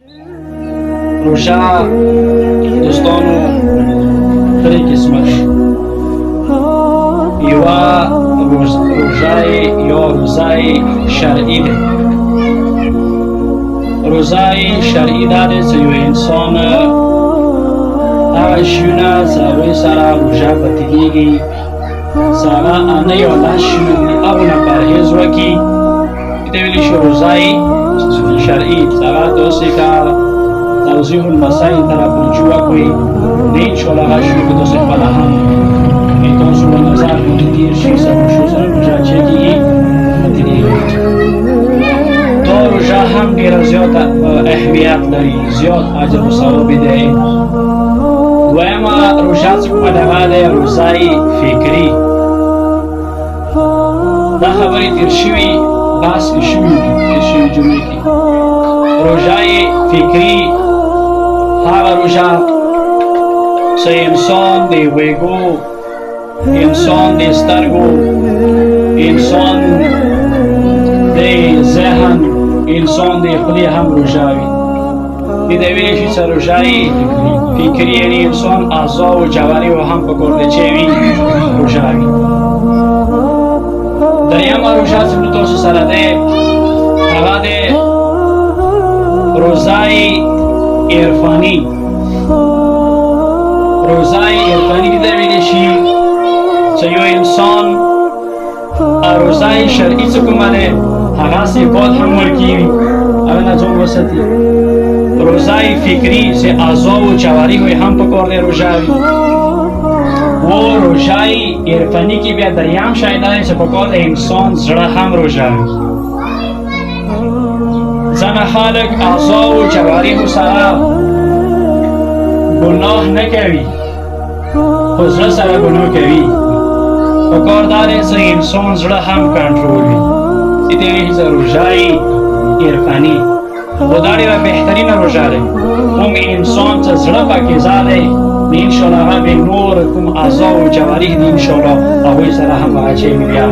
روژه دوستانو درې قسمه ده. یوه روژه شرعي ده. روژه شرعي دا دی چې یو انسان هغه شیونه چې هغوی سره روژه پاتېږي چې هغه نه یو داسې شیونه دي هغو نه پرهیز وکړي، دې ته ویلی شي روژه شرعي. هغه داسې که توضیح المسائل طرف رجوع کوي نه انشاءالله هغه شیونه به داسې خپله هم تاسو به نظر باندې تېر شي سبشو سره روژه چې کېږي دا روژه هم ډېره زیاته اهمیت لري، زیات اجر و ثواب دی. دویمه روژه چې کومه دغه دی روژه فکري. دا خبرې تېر شوي بحث کې شوي دي تېر شوي جمعې کې. روژه فکري هغه روژه چې انسان د غوږو، انسان د سترګو، انسان د ذهن، انسان د خولې هم روژه وي. دې ته ویلی شي چې روژه فکري یعنې انسان اعضا و جوارحو هم په کار دی چې وي روژه وي. درېیمه روژه چې موږ تاسو سره دی هغه دی روژه عرفاني. روژه عرفاني دې ته ویلی شي چې یو انسان روژه شرعي چې کومه دی هغه صفات هم ورکوي، هغه نه ځان وساتي. روژه فکري چې اعضا و جوارحو یې هم په کار دی روژه وي. و روژه عرفاني کې بیا درېیم شی دا دی چې په کار د انسان زړه هم روژه وي. ځینې خلک اعضا و جوارحو سره ګناه نه کوي خو زړه سره ګناه کوي. پکار دا دی چې انسان زړه هم کنټرول وي. دې ته ویل چې روژه عرفاني. خو دا ډېره بهترینه روژه دی. کوم انسان چې زړه پکې ځای دی نو انشاءالله هغه به نور کوم اعضا و جوارح دي انشاءالله هغوی سره هم هغه چې بیا